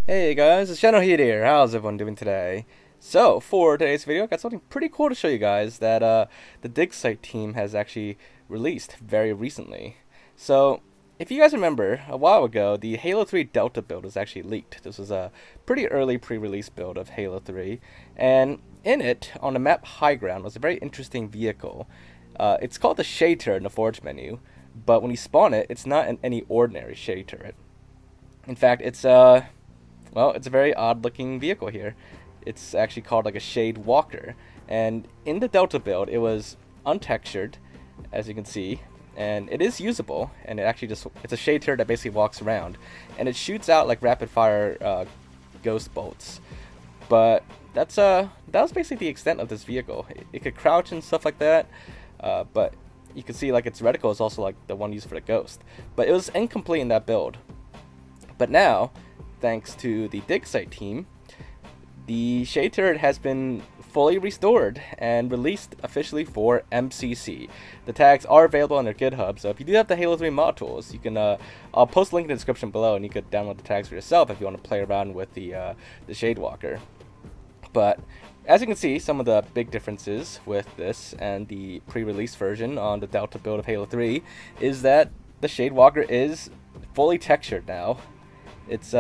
Hey guys, it's Generalkidd here. How's everyone doing today? So, for today's video, I got something pretty cool to show you guys that the Digsite team has actually released very recently. So, if you guys remember, a while ago, the Halo 3 Delta build was actually leaked. This was a pretty early pre-release build of Halo 3, and in it, on the map High Ground, was a very interesting vehicle. It's called the Shade Turret in the Forge menu, but when you spawn it, it's not any ordinary Shade Turret. In fact, it's it's a very odd looking vehicle here. It's actually called like a Shade Walker. And in the Delta build, it was untextured, as you can see, and it is usable. And it's a Shade Turret that basically walks around. And it shoots out like rapid fire ghost bolts. But that was basically the extent of this vehicle. It could crouch and stuff like that, but you can see like its reticle is also like the one used for the ghost. But it was incomplete in that build. But now, thanks to the Digsite team, the Shade Turret has been fully restored and released officially for MCC. The tags are available on their GitHub, so if you do have the Halo 3 mod tools, you can I'll post a link in the description below, and you could download the tags for yourself if you want to play around with the Shade Walker. But as you can see, some of the big differences with this and the pre-release version on the Delta build of Halo 3 is that the Shade Walker is fully textured now. It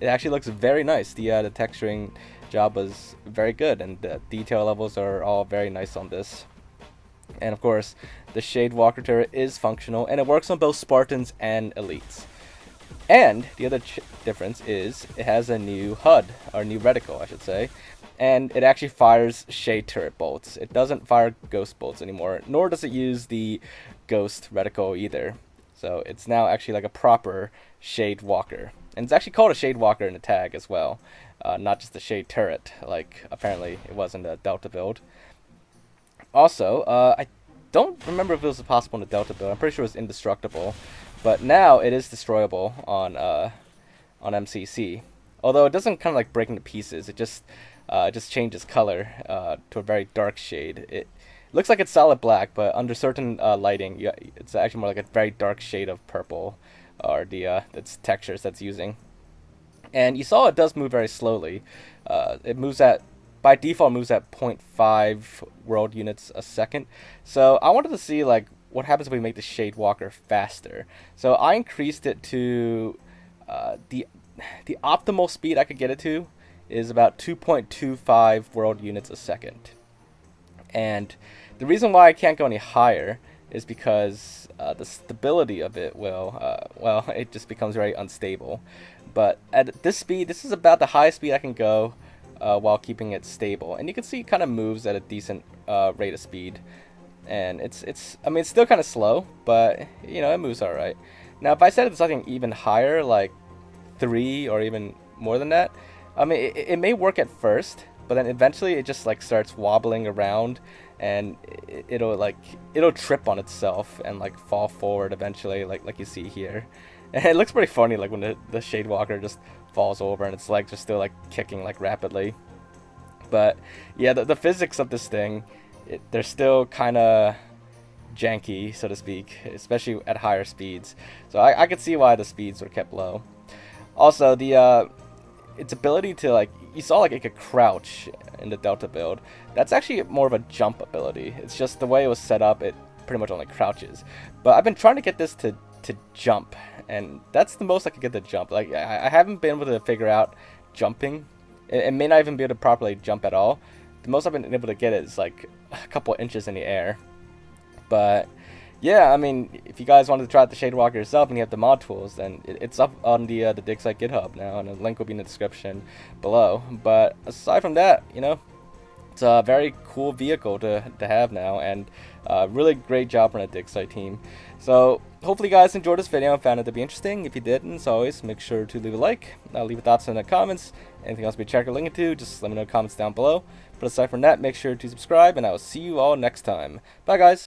actually looks very nice. The texturing job was very good, and the detail levels are all very nice on this. And of course, the Shade Walker turret is functional, and it works on both Spartans and Elites. And the other difference is it has a new HUD, or new reticle, I should say, and it actually fires Shade Turret bolts. It doesn't fire Ghost bolts anymore, nor does it use the Ghost reticle either. So it's now actually like a proper Shade Walker. And it's actually called a Shade Walker in the tag as well, not just a Shade Turret, like apparently it was in the Delta build. Also, I don't remember if it was possible in the Delta build. I'm pretty sure it was indestructible, but now it is destroyable on MCC. Although it doesn't kind of like break into pieces, it just changes color to a very dark shade. It looks like it's solid black, but under certain lighting, it's actually more like a very dark shade of purple, or its textures that's using. And you saw it does move very slowly. It moves by default moves at 0.5 world units a second. So I wanted to see like what happens if we make the Shade Walker faster. So I increased it to the optimal speed I could get it to is about 2.25 world units a second. And the reason why I can't go any higher is because the stability of it it just becomes very unstable. But at this speed, this is about the highest speed I can go while keeping it stable. And you can see it kind of moves at a decent rate of speed. And it's still kind of slow, but it moves alright. Now if I set it to something even higher, like 3 or even more than that, it may work at first, but then eventually it just like starts wobbling around, and it'll trip on itself and like fall forward eventually, like you see here. And it looks pretty funny, like when the Shade Walker just falls over and its legs are still like kicking like rapidly. But yeah, the physics of this thing, they're still kind of janky, so to speak, especially at higher speeds. So I could see why the speeds were kept low. Also, its ability to you saw like it could crouch in the Delta build. That's actually more of a jump ability. It's just the way it was set up, it pretty much only crouches. But I've been trying to get this to jump, and that's the most I could get to jump. Like I haven't been able to figure out jumping. It may not even be able to properly jump at all. The most I've been able to get is like a couple inches in the air. But yeah, if you guys wanted to try out the Shade Walker yourself and you have the mod tools, then it's up on the Digsite GitHub now, and the link will be in the description below. But aside from that, it's a very cool vehicle to have now, and really great job from the Digsite team. So hopefully you guys enjoyed this video and found it to be interesting. If you did, and as always, make sure to leave a like, leave your thoughts in the comments. Anything else we check or link into, just let me know in the comments down below. But aside from that, make sure to subscribe, and I will see you all next time. Bye guys!